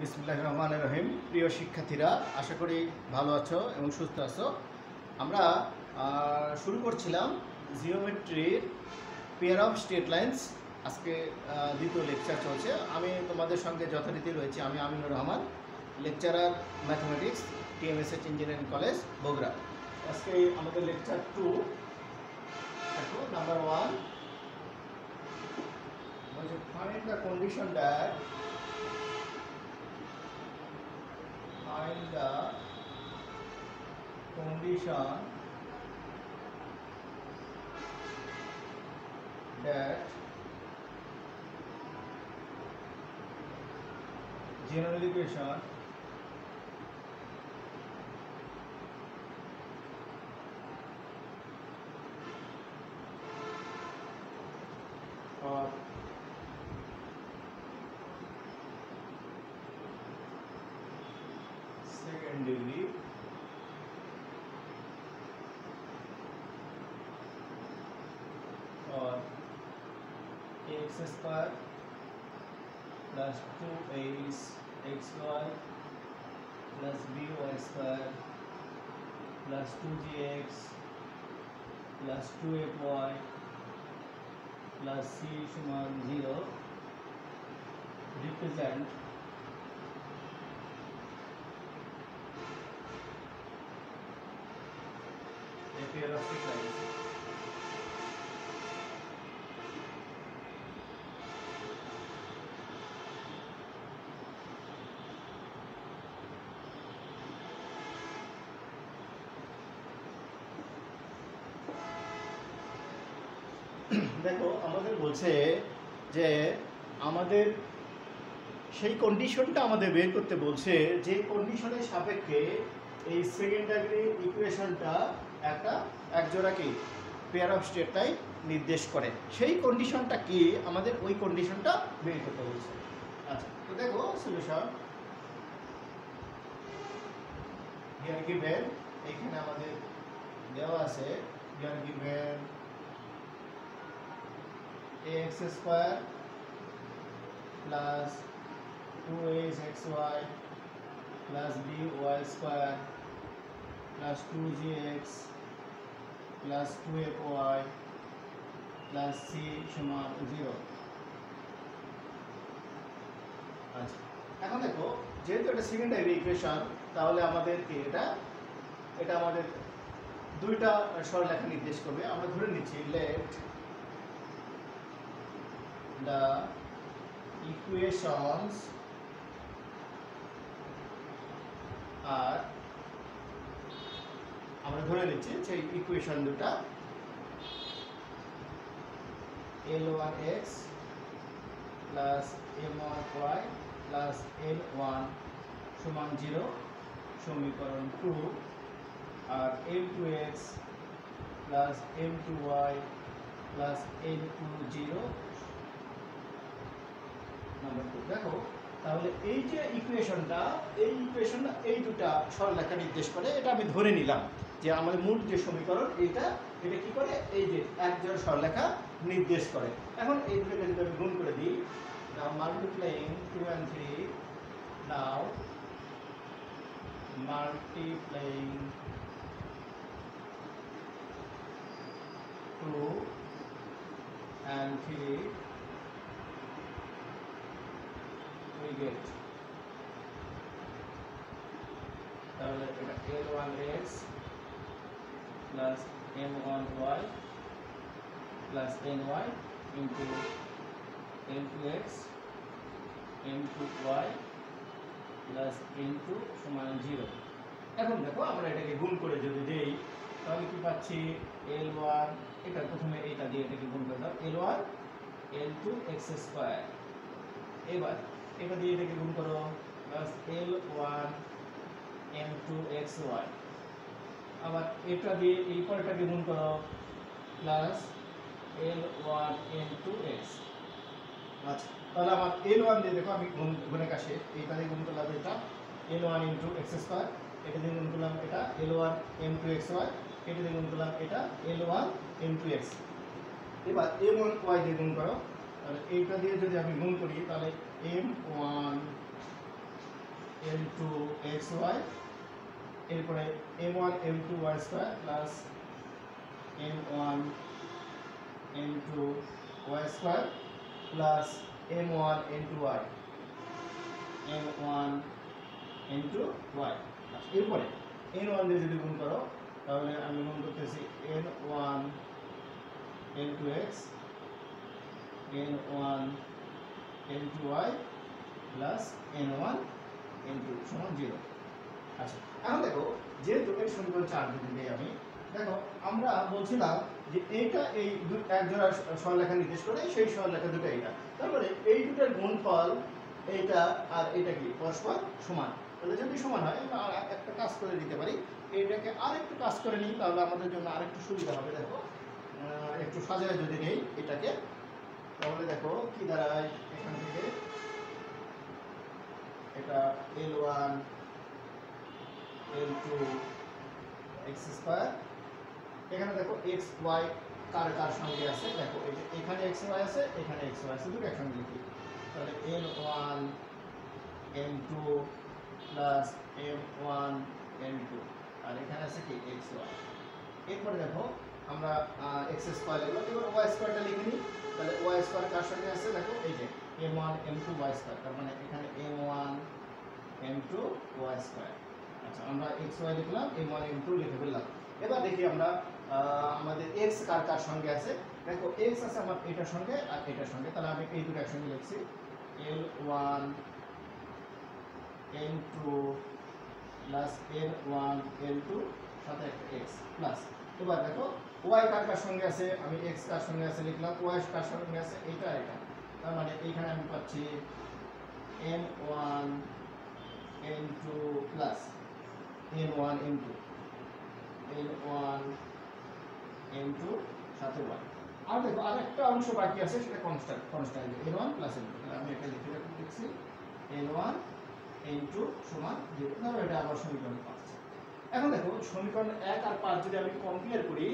বিসমিল্লাহির রহমানির রহিম। প্রিয় শিক্ষার্থীরা, আশা করি ভালো আছো এবং সুস্থ আছো। আমরা শুরু করছিলাম জিওমেট্রির পেয়ার অফ স্ট্রেট লাইন্স। আজকে দ্বিতীয় লেকচার চলছে। আমি তোমাদের সঙ্গে যথারীতি রয়েছি। আমি Aminur Rahman, lecturer mathematics, TMSH engineering college, Bogura. আজকে আমাদের লেকচার 2, দেখো number 1, find the condition that find the condition that general equation of second degree or x square plus 2axy plus by square plus 2gx plus 2fy plus c সমান 0 represent a pair of straight lines. দেখো, আমাদের বলছে যে আমাদের সেই কন্ডিশনটা আমাদের বের করতে বলছে, যে কন্ডিশনের সাপেক্ষে এই সেকেন্ডারি ইকুয়েশনটা একটা একজোড়া কি পেয়ার অফ স্ট্রেট লাইন নির্দেশ করে। সেই কন্ডিশনটা কি, আমাদের ওই কন্ডিশনটা বের করতে বলছে। আচ্ছা, তো দেখো সলিউশন হিয়ার গিভেন, এখানে আমাদের দেওয়া আছে here given ax square plus 2axy plus by square plus 2gx plus 2fy plus c সমান 0। আচ্ছা, এখন দেখো, যেহেতু এটা সেকেন্ডারি ইকুয়েশন, তাহলে আমাদের কি এটা আমাদের দুইটা সরলরেখা নির্দেশ করবে। আমরা ধরে নিচ্ছি লেট the equations are, আমরা ধরে নিচ্ছি যে ইকুয়েশন দুটা L1x plus M1y plus L1 সমান 0 সমীকরণ 2, আর M2x plus M2y plus N2 0 number 2। দেখো, তাহলে এই যে ইকুয়েশনটা, এই দুটা সরলরেখা নির্দেশ করে। এটা আমি ধরে নিলাম যে আমাদের মূল যে সমীকরণ এটা কি করে, এই যে একজোড়া সরলরেখা নির্দেশ করে। এখন এই দুটোকে যদি আমি গুণ করে দিই, now multiplying 2 and 3, now multiplying 2 and 3 we get, তাহলে এটা L1x plus M1y plus Ny into L2x M2y plus N2 সমান 0। এখন দেখো, আমরা এটাকে গুণ করে যদি দেই, তাহলে কি পাচ্ছি, L1, এটা প্রথমে এইটা দিয়ে এটাকে গুণ করে দাও, L1 L2 x স্কয়ার। এবার এটা দিয়ে এটাকে গুণ করো, প্লাস L1 M2 xy। আবার এটা দিয়ে এই পরেরটাকে গুণ করো, প্লাস L1 M2 x। আচ্ছা, তাহলে আমার L1 দিয়ে দেখো, আমি গুণে কাছে এইটা দিয়ে গুণ করলাম, এটা L1 into x স্কয়ার, এটা দিয়ে গুণ করলাম এটা L1 M2 xy, এটা দিয়ে গুণ করলাম এটা L1 M2 x। এবার M1y দিয়ে গুণ করো, তাহলে এইটা দিয়ে যদি আমি গুণ করি, তাহলে M1 L2 xy, এরপরে m1 m2 y square plus m1 m2 y square plus m1 m2 y, m1 m2 y। এরপরে n1 দিয়ে যদি গুণ করো তাহলে আমি গুণ করতেছি n1 n2x n1 n2y plus n1 n2 সমান 0। আচ্ছা, এখন দেখো যেহেতু এর সমীকরণ 4 যদি দেই আমি, দেখো আমরা বলছিলাম যে এইটা এই এক জোড়া সরলরেখা নির্দেশ করে, সেই সরলরেখা দুটো এইটা, তারপরে এই দুটোর গুণফল এইটা আর এটা কি পরস্পর সমান। তাহলে যদি সমান হয় আমরা একটা কাজ করে দিতে পারি, এইটাকে আরেকটু কাজ করে নিই, তাহলে আমাদের জন্য আরেকটু সুবিধা হবে। দেখো একটু সাজায় যদি নেই এটাকে, তাহলে দেখো কি দাঁড়ায়, এখান থেকে এটা L1 L2 x স্কয়ার, এখানে দেখো x y কার কার সঙ্গে আছে, দেখো এই যে এখানে x y আছে, এখানে x y আছে, দুটো একসঙ্গে লিখি, তাহলে L1 M2 plus M1 M2, আর এখানে আছে কি x y। এরপরে দেখো আমরা x স্কয়ার লিখলাম, এবার y স্কয়ারটা লিখে নিই, তাহলে y স্কয়ার কার সঙ্গে আছে, দেখো এই যে M1 M2 y স্কয়ার, তার মানে এখানে M1 M2 y স্কয়ার। আচ্ছা, আমরা x y লিখলাম, M1 M2 লিখে ফেললাম। এবার দেখি আমরা আমাদের x কার কার সঙ্গে আছে, দেখো x আছে আমার এটার সঙ্গে আর এটার সঙ্গে, তাহলে আমি এই দুটো একসঙ্গে লিখছি L1 M2 plus L1 L2 সাথে একটা x প্লাস, এবার দেখো y কার কার সঙ্গে আছে, আমি x কার সঙ্গে আছে লিখলাম, y কার সঙ্গে আছে এটা এটা, তার মানে এইখানে আমি পাচ্ছি M1 M2 plus N1 M2 N1 M2 সাথে y। আর দেখো আরেকটা অংশ বাকি আছে, সেটা কনস্ট্যান্ট N1 প্লাস N2, তাহলে আমি এটা লিখছি N1 N2 সমান 0। ধরো এটা আবার সমীকরণ 5। এখন দেখো সমীকরণ 1 আর 5 যদি আমি কম্পেয়ার করি,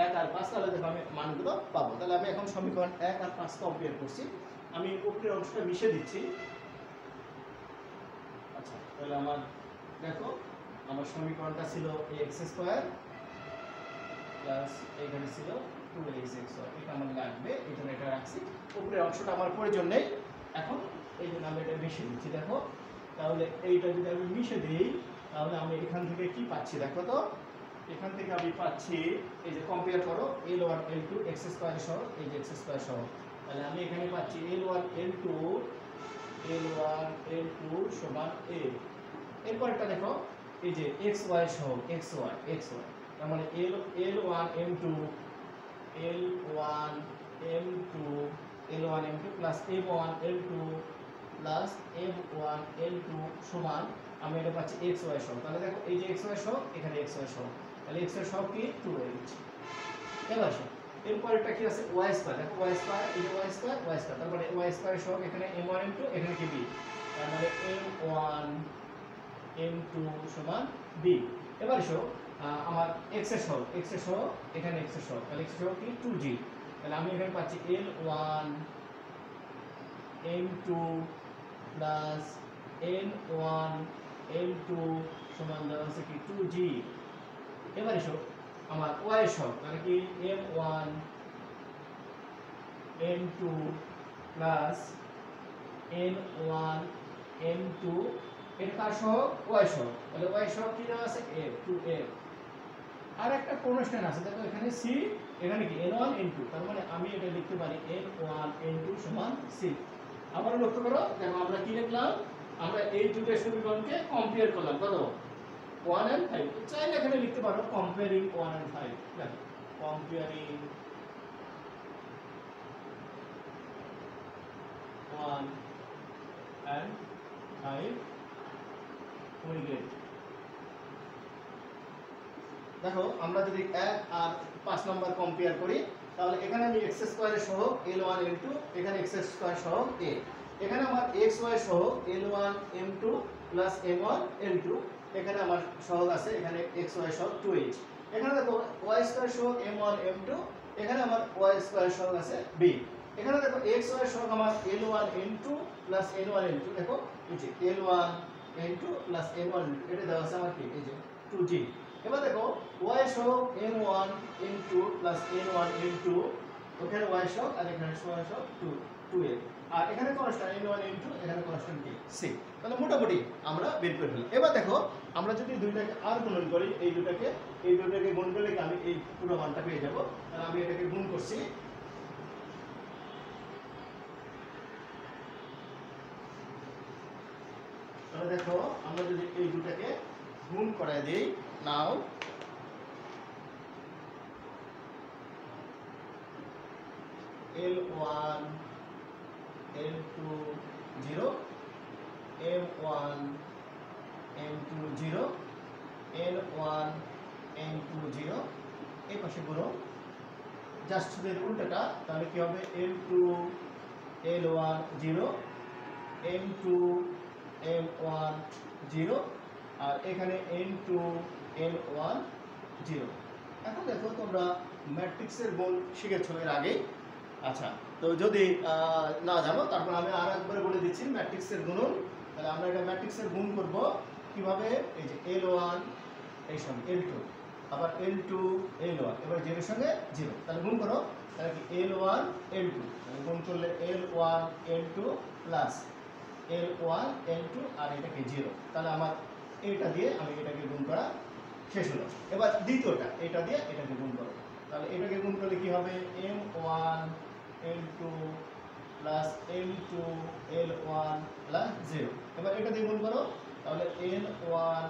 1 আর 5, তাহলে দেখো আমি মানগুলো পাবো। তাহলে আমি এখন সমীকরণ 1 আর 5 কম্পেয়ার করছি, আমি উপরের অংশটা মিশে দিচ্ছি। আচ্ছা, তাহলে আমার দেখো আমার সমীকরণটা ছিল x স্কয়ার প্লাস এখানে ছিল 2xx, এটা আমার লাগবে, এই জন্য এটা রাখছি। উপরের অংশটা আমার প্রয়োজন নেই এখন, এই জন্য আমি এটা মিশিয়ে দিচ্ছি। দেখো তাহলে এইটা যদি আমি মিশে দিই, তাহলে আমি এখান থেকে কি পাচ্ছি, দেখো তো এখান থেকে আমি পাচ্ছি, এই যে কম্পেয়ার করো L1 L2 x স্কয়ার সহ, এই যে x স্কয়ার সহ, তাহলে আমি এখানে পাচ্ছি L1 L2 সমান a। এরপরটা দেখো এই যে xy সহ xy, তার মানে L1 M2 plus M1 L2 plus M1 L2 সমান, আমি এটা পাচ্ছি xy সহ, তাহলে দেখো এই যে xy সহ, এখানে xy সহ, তাহলে x এর সহগ কি 2h। এবার আসো এরপরটা কি আছে y স্কয়ার, দেখো y স্কয়ার, এই যে y স্কয়ার, তার মানে y স্কয়ার সহগ এখানে M1 M2, এখানে কি b, তার মানে M1 M2 সমান b। এবার এসো আমার x এর সহগ এখানে x এর সহগ, তাহলে x এর সহগ কি 2g, তাহলে আমি এখানে পাচ্ছি L1 M2 plus N1 L2 সমান দেওয়া আছে কি 2g। এবার এসো আমার y এর সহগ, তাহলে কি M1 M2 plus N1 M2, এটা কার সহগ, y সহগ, তাহলে y সহগ কি দেওয়া আছে f 2f। আর একটা কনস্ট্যান্ট আছে, দেখো এখানে c, এখানে কি N1 N2, তার মানে আমি এটা লিখতে পারি N1 N2 সমান c। আবার লক্ষ্য করো, দেখো আমরা কি লিখলাম, আমরা এই দুটো সমীকরণকে কম্পেয়ার করলাম, কত 1 and 5, চাইলে এখানে লিখতে পারো কম্পেয়ারিং 1 and 5, দেখো কম্পেয়ারিং 1 and 5 we get। দেখো আমরা যদি 1 আর 5 নাম্বার কম্পেয়ার করি, তাহলে এখানে আমি x স্কয়ারের সহগ L1 L2, এখানে x স্কয়ার সহগ a, এখানে আমার xy সহগ L1 M2 plus M1 L2, এখানে আমার সহগ আছে, এখানে xy সহগ 2h, এখানে দেখো y স্কয়ার সহগ M1 M2, এখানে আমার y স্কয়ার সহগ আছে b, এখানে দেখো xy সহগ আমার L1 M2 plus N1 L2, দেখো এই যে L1 n2 প্লাস n1 এটা দেওয়া আছে আমার কি এই যে 2g। এবার দেখো y সহ n1 n2 plus n1 n2, ওখানে y সহ আর এখানে y সহ 2a, আর এখানে কনস্ট্যান্ট n1 n2, এখানে কনস্ট্যান্ট কি c। তাহলে মোটামুটি আমরা বের করে ফেললাম। এবার দেখো আমরা যদি দুইটাকে আর গুণন করি, এই দুটাকে গুণ করলে কি আমি এই পুরো মানটা পেয়ে যাব। তাহলে আমি এটাকে গুণ করছি, তাহলে দেখো আমরা যদি এই দুটাকে গুণ করে দেই, নাও L1 L2 0, M1 M2 0, N1 N2 0, এই পাশে গুণো জাস্ট এর উল্টাটা, তাহলে কি হবে L2 L1 0, M2 M1 0, আর এখানে N2 N1 0। এখন দেখো তোমরা ম্যাট্রিক্সের গুণ শিখেছো এর আগে। আচ্ছা, তো যদি না জানো তারপর আমি আর একবার বলে দিচ্ছি ম্যাট্রিক্সের গুণন। তাহলে আমরা এটা ম্যাট্রিক্সের গুণ করব কিভাবে, এই যে L1 এই সঙ্গে L2, আবার L2 L1, এবার 0 এর সঙ্গে 0, তাহলে গুণ করো, তাহলে কি L1 L2, তাহলে গুণ করলে L1 L2 plus L1 L2 আর এটা কি 0, তাহলে আমার এটা দিয়ে আমি এটাকে গুণ করা শেষ হলো। এবার দ্বিতীয়টা, এটা দিয়ে এটাকে গুণ করো, তাহলে এটাকে গুণ করলে কি হবে M1 L2 plus M2 L1 plus 0। এবার এটা দিয়ে গুণ করো, তাহলে N1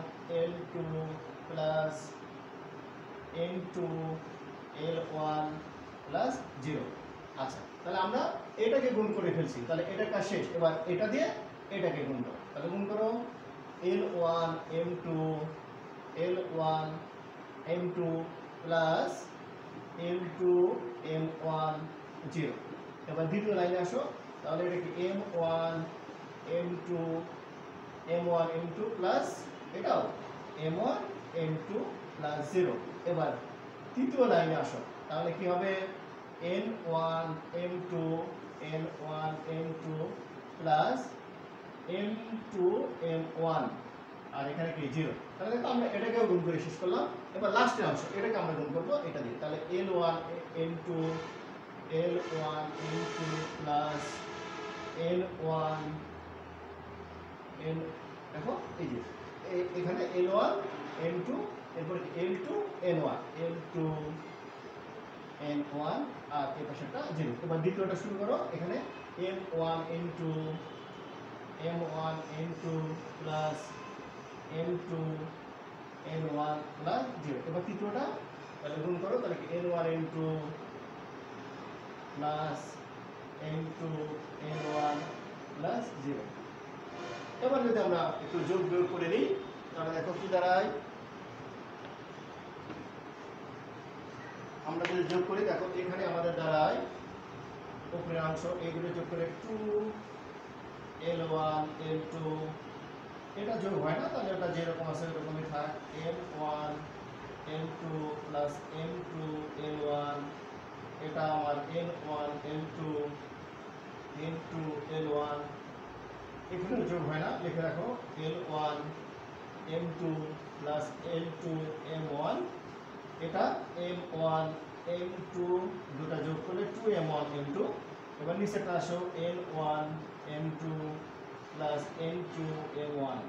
L2 plus N2 L1 plus 0। আচ্ছা, তাহলে আমরা এটাকে গুণ করে ফেলছি, তাহলে এটা কাজ শেষ। এবার এটা দিয়ে এটাকে গুণ করো, তাহলে গুণ করো L1 M2 L1 M2 plus M2 M1 0। এবার দ্বিতীয় লাইনে আসো, তাহলে এটা কি M1 M2 M1 M2 plus এটাও M1 M2 প্লাস 0। এবার তৃতীয় লাইনে আসো, তাহলে কি হবে N1 M2 N1 M2 plus M2 M1, আর এখানে কি 0। তাহলে দেখো আমরা এটাকেও গুণ করে শেষ করলাম। এবার লাস্টের অংশ, এটাকে আমরা গুণ করব এটা দিয়ে, তাহলে L1 N2 L1 N2 plus N1 N, দেখো এই যে এখানে L1 N2, এরপর L2 N1 L2 N1, আর এই পাশেটা 0। এবার দ্বিতীয়টা শুরু করো, এখানে M1 N2 M1 N2 plus M2 N1 plus 0। এবার তৃতীয়টা তাহলে গুণ করো, তাহলে কি N1 N2 plus M2 N1 plus 0। এবার যদি আমরা একটু যোগ বিয়োগ করে নিই, তাহলে দেখো কি দাঁড়ায়, আমরা যদি যোগ করি দেখো এখানে আমাদের দাঁড়ায় উপরের অংশ এইগুলো যোগ করে 2 L1 L2, এটা যোগ হয় না, তাহলে ওটা যেরকম আছে ওরকমই থাক, M1 L2 plus M2 L1, এটা আমার N1 L2 N2 L1, এখানে যোগ হয় না, লিখে রাখো L1 M2 plus L2 M1, এটা M1 M2 দুটা যোগ করলে 2M1 M2। এবার নিচেটা আসো N1 M2 plus N2 M1,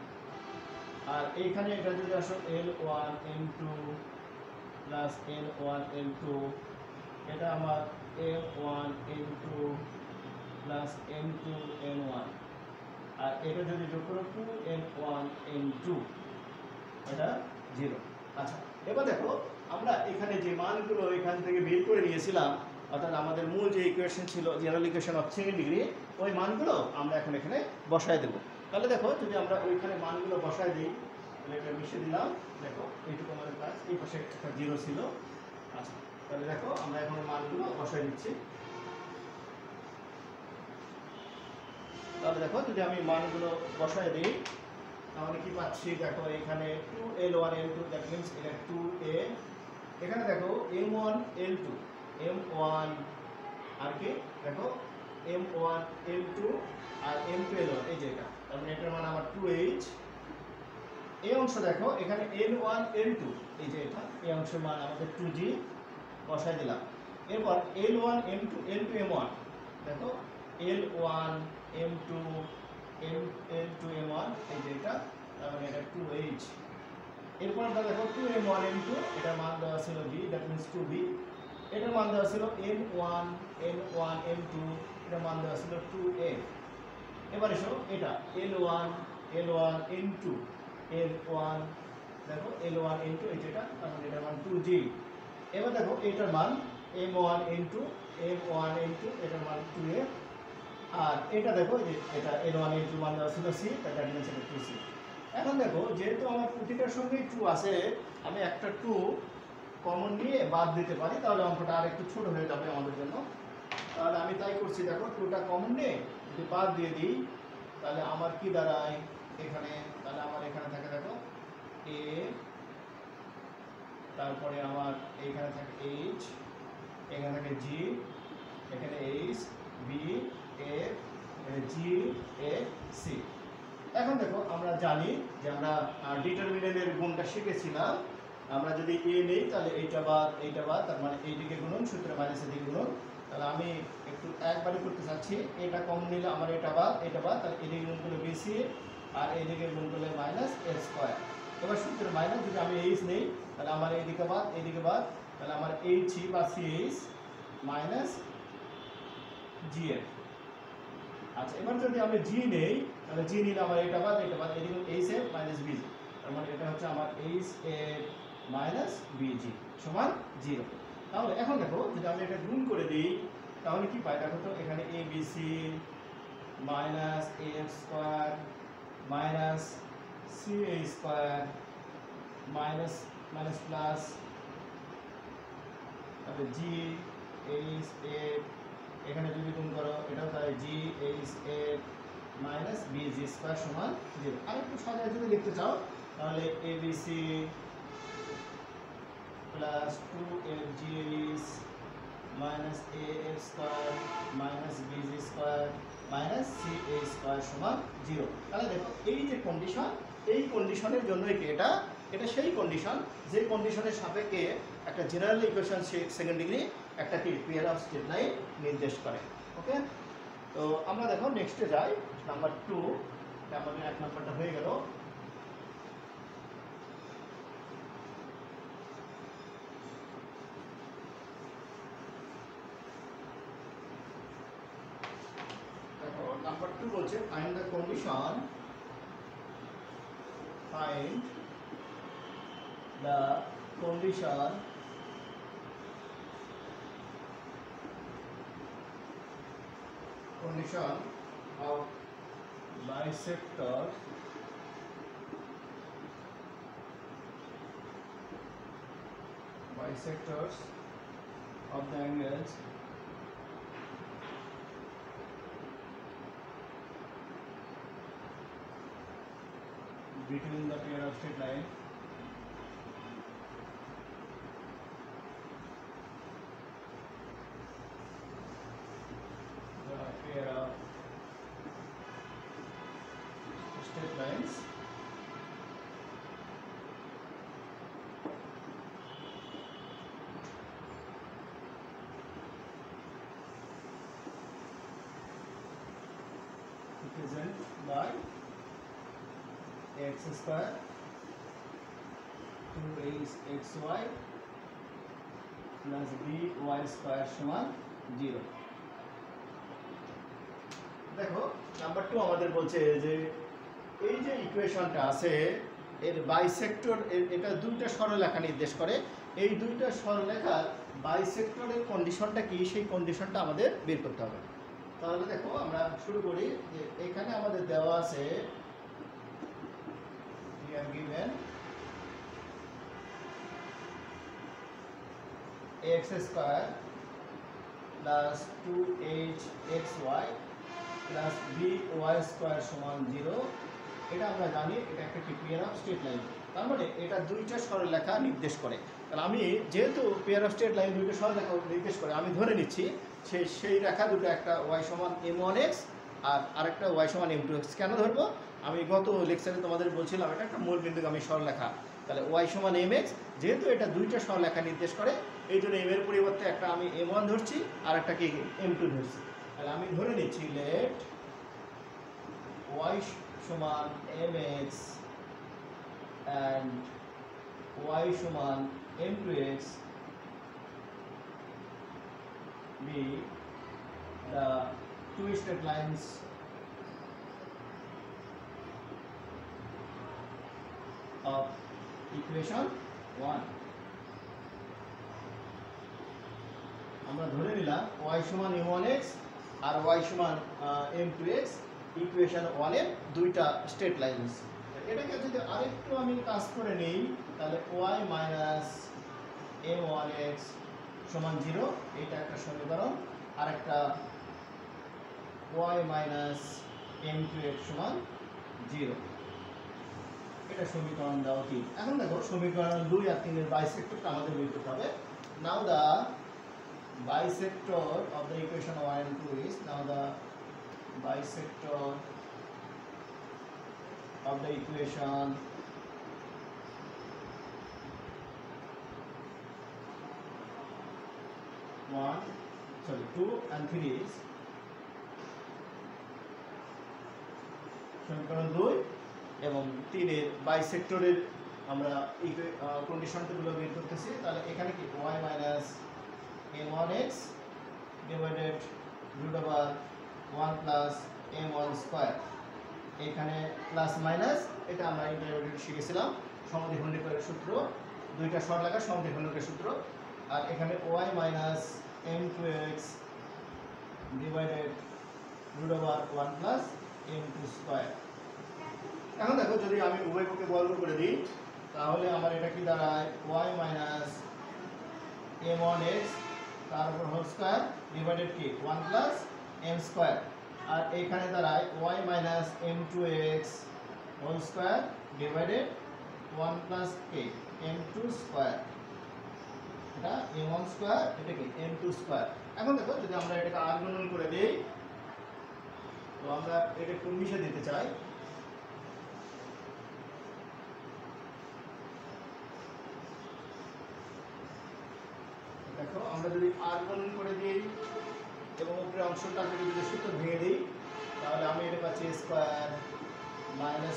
আর এইখানে এটা যদি আসো L1 M2 plus N1 M2, এটা আমার M1 M2 plus M2 M1, আর এটা যদি যোগ করো 2M1 M2, এটা 0। আচ্ছা, এবার দেখো আমরা এখানে যে মানগুলো এখান থেকে বের করে নিয়েছিলাম, অর্থাৎ আমাদের মূল যে ইকুয়েশন ছিল general equation of second degree, ওই মানগুলো আমরা এখন এখানে বসায় দেবো। তাহলে দেখো যদি আমরা ওইখানে মানগুলো বসায় দিই, তাহলে এটা মিশিয়ে দিলাম, দেখো এইটুকু আমাদের কাজ, এই পাশে একটা 0 ছিল। আচ্ছা, তাহলে দেখো আমরা এখন মানগুলো বসায় দিচ্ছি। তাহলে দেখো যদি আমি মানগুলো বসায় দিই, তাহলে কি পাচ্ছি, দেখো এখানে 2L1 L2, দ্যাট মিন্স এটা 2A, এখানে দেখো M1 L2 M1, আর কি দেখো M1 L2 আর M2 L1, এই যে এটা, তার মানে এটার মান আমার 2H, এই অংশ দেখো এখানে L1 L2 এই যে এটা এই অংশের মান আমাদের 2G বসাই দিলাম। এরপর L1 M2 L2 M1 দেখো L1 M2 L2 M1 এই যে এটা তার মানে এটা 2H। এরপর আমরা দেখো 2M1 M2 এটার মান দেওয়া ছিল B দ্যাট মিন্স 2B। এটার মান দেওয়া ছিল N1 N1 M2 এটার মান দেওয়া ছিল 2F। এবার এসো এটা L1 L1 N2 L1 দেখো L1 N2 এই যেটা তার মানে এটার মান 2G। এবার দেখো এটার মান M1 N2 M1 N2 এটার মান 2F। আর এটা দেখো যে এটা L1 N2 মান দেওয়া ছিল C দ্যাট মিন্স এটা 2C। এখন দেখো যেহেতু আমার প্রতিটার সঙ্গেই 2 আছে আমি একটা 2 কমন নিয়ে বাদ দিতে পারি, তাহলে অঙ্কটা আর একটু ছোট হয়ে যাবে আমাদের জন্য। তাহলে আমি তাই করছি, দেখো 2টা কমন নিয়ে যদি বাদ দিয়ে দিই তাহলে আমার কি দাঁড়ায় এখানে, তাহলে আমার এখানে থাকে দেখো A, তারপরে আমার এইখানে থাকে H, এখানে থাকে G, এখানে H B F G A C। এখন দেখো আমরা জানি যে আমরা ডিটারমিনেন্টের গুণটা শিখেছিলাম, আমরা যদি A নেই তাহলে এইটা বাদ তার মানে এইদিকে গুণন সূত্রে মাইনাস এদিকে গুণন। তাহলে আমি একটু একবারই করতে চাচ্ছি, এটা কমন নিলে আমার এটা বাদ তাহলে এদিকে গুণ করলে BC আর এইদিকে গুণ করলে মাইনাস এর স্কয়ার। এবার সূত্রে মাইনাস যদি আমি H নেই তাহলে আমার এইদিকে বাদ তাহলে আমার H বা CH মাইনাস GF। আচ্ছা এবার যদি আমি G নেই তাহলে G নিলে আমার এটা বাদ এদিকে H এ মাইনাস BG, তার মানে এটা হচ্ছে আমার H এ মাইনাস BG সমান 0। তাহলে এখন দেখো যদি আমি এটা গুণ করে দিই তাহলে কি পাই দেখো তো, এখানে ABC minus AF square minus CA square minus plus তাহলে G H A এখানে যদি গুণ করো এটাও তাই G H A minus BG square সমান 0। আর একটু সহজে যদি লিখতে চাও তাহলে ABC plus 2FGH minus AF square minus BG square minus CA square সমান 0। তাহলে দেখো এই যে কন্ডিশন, এই কন্ডিশনের জন্যই কি এটা সেই কন্ডিশন যে কন্ডিশনের সাপেক্ষে একটা জেনারেল ইকুয়েশন সেকেন্ড ডিগ্রি একটা পেয়ার অফ স্ট্রেট লাইন নির্দেশ করে। ওকে, তো আমরা দেখো নেক্সটে যাই, নাম্বার 2। আমাদের 1 নাম্বারটা হয়ে গেল। দেখো নাম্বার 2 বলছে find the condition, find the condition of bisectors of the angles between the pair of straight line lines represented by x square 2xy plus by square সমান 0। দেখো নাম্বার 2 আমাদের বলছে যে এই যে ইকুয়েশনটা আছে এর বাইসেক্টর, এটা দুইটা সরলরেখা নির্দেশ করে, এই দুইটা সরলরেখার বাইসেক্টরের কন্ডিশনটা কি সেই কন্ডিশনটা আমাদের বের করতে হবে। তাহলে দেখো আমরা শুরু করি যে এখানে আমাদের দেওয়া আছে here given x square plus 2hxy plus by square সমান 0। এটা আমরা জানি এটা একটা পেয়ার অফ স্ট্রেট লাইন, তার মানে এটা দুইটা সরলরেখা নির্দেশ করে। তাহলে আমি যেহেতু পেয়ার অফ স্ট্রেট লাইন দুইটা সরলরেখা নির্দেশ করে আমি ধরে নিচ্ছি সেই রেখা দুটো, একটা y সমান m1x আর আরেকটা ওয়াই সমান এম টু এক্স কেন ধরবো, আমি গত লেকচারে তোমাদের বলছিলাম এটা একটা মূল বিন্দুগামী সরলরেখা। তাহলে ওয়াই সমান এম এক্স, যেহেতু এটা দুইটা সরলরেখা নির্দেশ করে এই জন্য এম এর পরিবর্তে একটা আমি এম ওয়ান ধরছি আর একটা কি এম টু ধরছি। তাহলে আমি ধরে নিচ্ছি লেট ওয়াই সমান এম এক্স অ্যান্ড ওয়াই সমান m two x be the two straight lines of equation 1. আমরা ধরে নিলাম y সমান m1x আর y সমান m2x ইকুয়েশন 1 এর দুইটা স্ট্রেট লাইনস। এটাকে যদি আরেকটু আমি কাজ করে নেই তাহলে y মাইনাস m1x সমান 0, এটা একটা সমীকরণ। আর একটা y মাইনাস m2x সমান 0, এটা সমীকরণ দেওয়া 3। এখন দেখো সমীকরণ 2 আর 3 এর বাইসেক্টরটা আমাদের বের করতে হবে। নাও the bisector of the equation 1 and 2 is, now the bisector of the equation 2 and 3 is সমীকরণ 2 এবং 3 এর বাইসেক্টরের আমরা কন্ডিশনগুলো বের করতেছি। তাহলে এখানে কি y minus m1x divided root over 1 plus m1 square, এখানে প্লাস মাইনাস এটা আমরা ইন্টারমিডিয়েট শিখেছিলাম সমদ্বিখণ্ডকের সূত্র, দুইটা সরলরেখার সমদ্বিখণ্ডকের সূত্র। আর এখানে y minus m2x divided root over 1 plus m2 square. এখন দেখো যদি আমি উভয় পক্ষে বর্গ করে দিই তাহলে আমার এটা কি দাঁড়ায় y মাইনাস m1x তার উপর হোল স্কয়ার ডিভাইডেড কি 1 প্লাস m স্কয়ার, আর এখানে দাঁড়ায় y minus m2x whole square divided 1 plus কি m2 স্কয়ার, এটা m1 স্কয়ার, এটা কি m2 স্কয়ার। এখন দেখো যদি আমরা এটাকে আর গুণন করে দেই তো আমরা এটা একটু মিশে দিতে চাই। দেখো আমরা যদি আর গুণন করে দিই এবং উপরে অংশটাকে যদি সূত্র ভেঙে দিই তাহলে আমি এটা পাচ্ছি square minus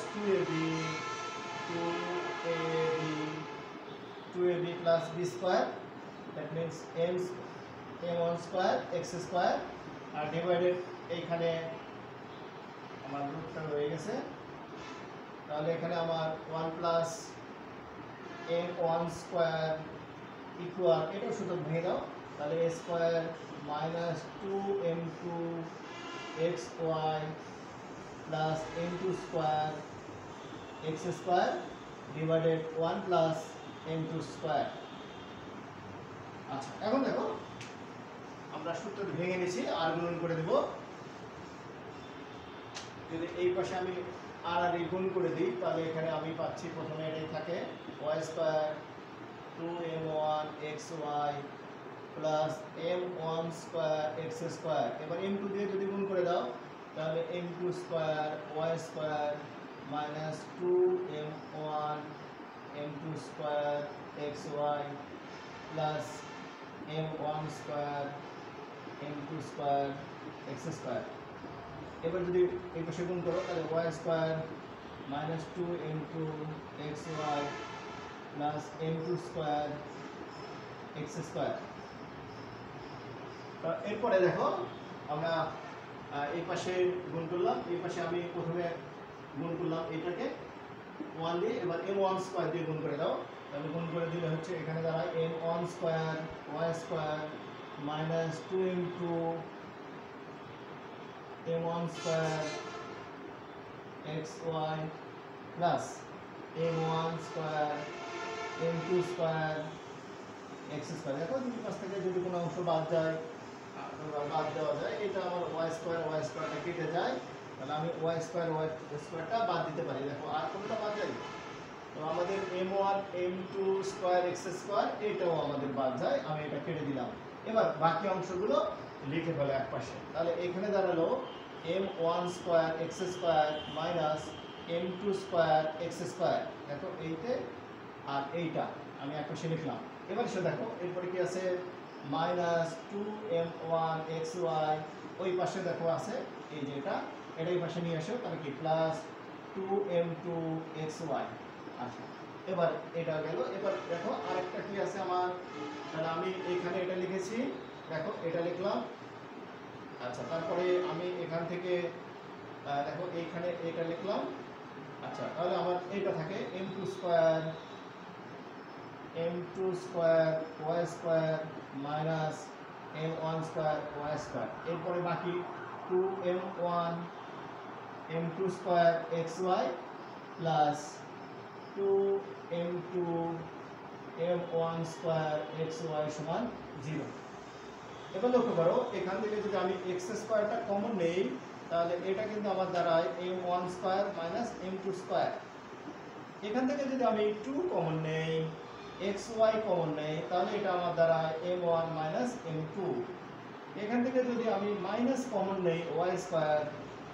2ab plus b square, that means m1 square x square, আর ডিভাইডেড এইখানে আমার রুটটা রয়ে গেছে। তাহলে এখানে আমার 1 প্লাস m1 স্কয়ার ইকুয়াল, এটাও সূত্র ভেঙে দাও, তাহলে a square minus 2m2 xy plus m2 square x square divided 1 plus m2 square. আচ্ছা এখন দেখো আমরা সূত্র ভেঙে নিয়েছি, আর গুণন করে দেব। যদি এই পাশে আমি আর গুণ করে দিই তাহলে এখানে আমি পাচ্ছি প্রথমে এটাই থাকে y square 2m1 xy plus m1 square x square. এবার m2 দিয়ে যদি গুণ করে দাও তাহলে m2 square y square minus 2m1 m2 square xy plus m1 square m2 square x square. এবার যদি এই পাশে গুণ করো তাহলে y square minus 2m2 xy plus m2 square x square. এরপরে দেখো আমরা এই পাশে গুণ করলাম, এই পাশে আমি প্রথমে গুণ করলাম এটাকে 1 দিয়ে, এবার m1 স্কয়ার দিয়ে গুণ করে দাও, তাহলে গুণ করে দিলে হচ্ছে এখানে দাঁড়ায় m1 square y square minus 2m2 m1 square xy plus m1 square m2 square x square. দেখো দুই পাশ থেকে যদি কোনো অংশ বাদ দেওয়া যায়, এটা আমার y স্কয়ারটা কেটে যায়, তাহলে আমি y স্কয়ারটা বাদ দিতে পারি। দেখো আর কোনটা বাদ যায়, তো আমাদের m1 m2 square x square এটাও আমাদের বাদ যায়, আমি এটা কেটে দিলাম। এবার বাকি অংশগুলো লিখে ফেলো এক পাশে, তাহলে এখানে দাঁড়ালো m1 square x square minus m2 square x square. দেখো এইতে আর এইটা আমি এক পাশে লিখলাম। এবার এসে দেখো এরপরে কি আছে, মাইনাস 2m1 xy, ওই পাশে দেখো আছে এই যে এটা এই পাশে নিয়ে আসো, তাহলে কি প্লাস 2m2 xy। আচ্ছা, এবার এটা গেল। এবার দেখো আরেকটা কি আছে আমার, তাহলে আমি এখানে এটা লিখেছি, দেখো এটা লিখলাম। আচ্ছা, তারপরে আমি এখান থেকে দেখো এইখানে এটা লিখলাম। আচ্ছা, তাহলে আমার এইটা থাকে m2 square y square minus m1 square y square. এরপরে বাকি 2m1 m2 square xy plus 2m2 m1 square xy সমান 0। এবার লক্ষ্য করো এখান থেকে যদি আমি x স্কয়ারটা কমন নেই, তাহলে এটা কিন্তু আমার দাঁড়ায় m1 square minus m2 square. এখান থেকে যদি আমি 2 কমন নেই, xy কমন নেই, তাহলে এটা আমার দাঁড়ায় m1 মাইনাস m2। এখান থেকে যদি আমি মাইনাস কমন নেই y স্কয়ার,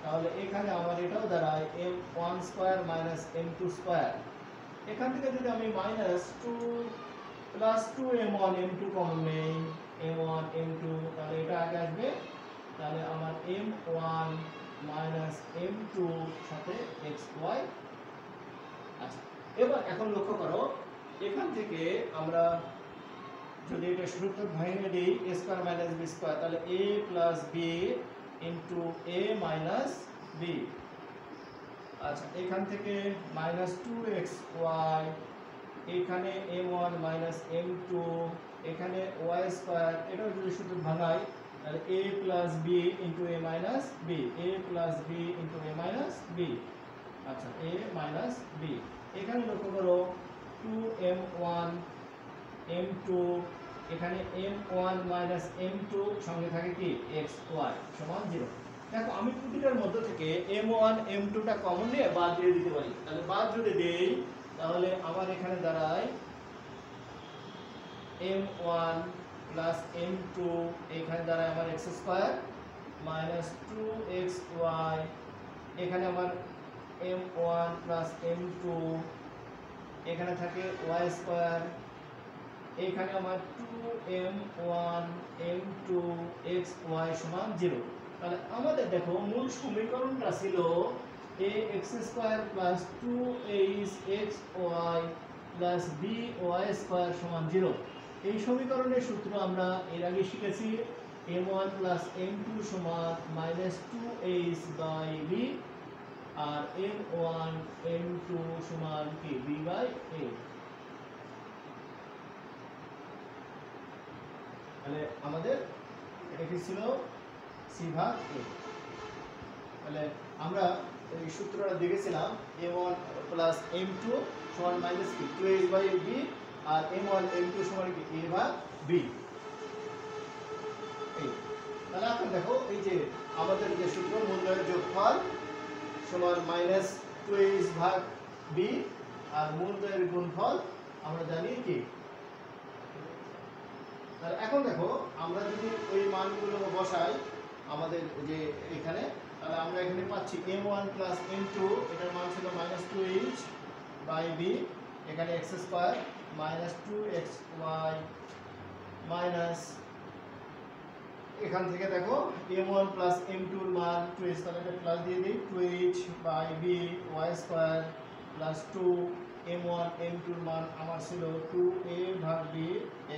তাহলে এখানে আমার এটাও দাঁড়ায় m1 square minus m2 square. এখান থেকে যদি আমি minus 2 plus 2m1 m2 common নেই, m1 m2, তাহলে এটা আগে আসবে, তাহলে আমার m1 মাইনাস m2 সাথে xy। আচ্ছা, এবার এখন লক্ষ্য করো এখান থেকে আমরা যদি এটা সূত্র ভেঙে দিই a square minus b square, তাহলে a plus b into a minus b। আচ্ছা, এখান থেকে মাইনাস 2xy, এখানে m1 মাইনাস m2, এখানে y স্কয়ার, এটাও যদি সূত্র ভাঙাই তাহলে a plus b into a minus b, a plus b into a minus b। আচ্ছা, a মাইনাস b। এখানে লক্ষ্য করো 2m1 m2, এখানে m1 মাইনাস m2 সঙ্গে থাকে কি xy সমান 0। দেখো আমি প্রতিটার মধ্য থেকে m1 m2টা কমন নিয়ে বাদ দিয়ে দিতে পারি। তাহলে বাদ যদি দেই তাহলে আমার এখানে দাঁড়ায় m1 প্লাস m2, এখানে দাঁড়ায় আমার x স্কয়ার মাইনাস 2xy, এখানে আমার m1 প্লাস m2, এখানে থাকে y স্কয়ার, এখানে আমার 2m1 m2 xy সমান 0। তাহলে আমাদের দেখো মূল সমীকরণটা ছিল ax square plus 2axy plus by square সমান 0। এই সমীকরণের সূত্র আমরা এর আগে শিখেছি, m1 প্লাস m2 সমান minus 2h by b, R m1 m2 সমান কি b বাই a। তাহলে আমাদের এটা কি ছিল c ভাগ a। তাহলে আমরা এই সূত্রটা দেখেছিলাম m1 প্লাস m2 সমান মাইনাস কি 2h by b, R m1 m2 সমান কি a ভাগ b। এই তাহলে এখন দেখো এই যে আমাদের যে সূত্র মূলদ্বয়ের যোগফল সমান মাইনাস 2h ভাগ b, আর মূলদ্বয়ের গুণফল আমরা জানি কি। তাহলে এখন দেখো আমরা যদি ওই মানগুলো বসাই আমাদের যে এখানে, তাহলে আমরা এখানে পাচ্ছি m1 প্লাস m2, এটার মান ছিল মাইনাস 2h বাই b, এখানে x square minus 2xy minus, এখান থেকে দেখো m1 প্লাস m2 এর মান 2h, তাহলে এটা প্লাস দিয়ে দিই 2h by b y square plus 2 m1 m2 এর মান আমার ছিল 2a ভাগ b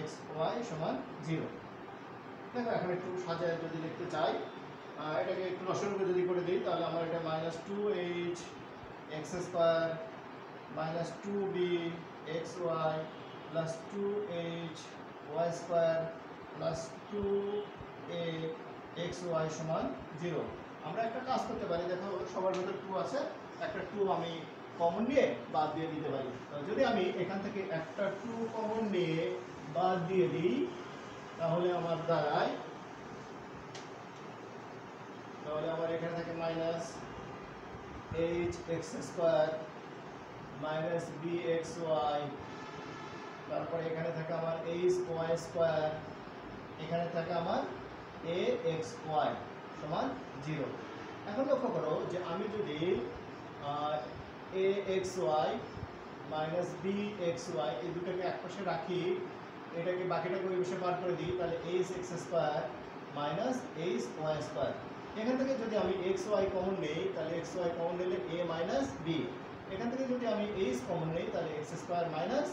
xy সমান 0। দেখো এখন একটু সাজায় যদি লিখতে চাই, এটাকে একটু লসাগু যদি করে দিই, তাহলে আমার এটা minus 2h x square minus 2b xy plus 2h y square plus 2a xy সমান 0। আমরা একটা কাজ করতে পারি, দেখো সবার ভিতরে 2 আছে, একটা 2 আমি কমন নিয়ে বাদ দিয়ে দিতে পারি। যদি আমি এখান থেকে একটা 2 কমন নিয়ে বাদ দিয়ে দিই, তাহলে আমার দাঁড়ায়, তাহলে আমার এখানে থাকে minus h x square minus b xy, তারপরে এখানে থাকে আমার h y স্কয়ার, এখানে থাকে আমার a xy সমান 0। এখন লক্ষ্য করো যে আমি যদি A X Y minus B X Y এই দুটোকে একপাশে রাখি, এটাকে বাকিটাকে ওই পাশে পার করে দিই, তাহলে h x square minus h y square. এখান থেকে যদি আমি এক্স ওয়াই কমন নেই, তাহলে এক্স ওয়াই কমন নিলে এ মাইনাস বি। এখান থেকে যদি আমি এইচ কমন নেই, তাহলে x square minus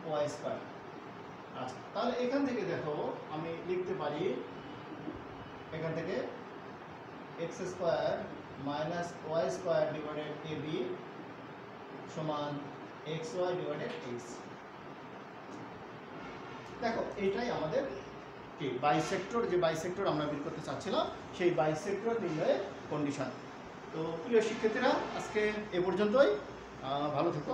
Y square. আচ্ছা, তাহলে এখান থেকে দেখো আমি লিখতে পারি এখান থেকে X square minus Y square divided A B সমান এক্স ওয়াই ডিভাইডেড এইচ। দেখো এইটাই আমাদের কি বাইসেক্টর, যে বাইসেক্টর আমরা বের করতে চাচ্ছিলাম সেই বাইসেক্টর নির্ণয়ের কন্ডিশন। তো প্রিয় শিক্ষার্থীরা, আজকে এ পর্যন্তই। ভালো থেকো।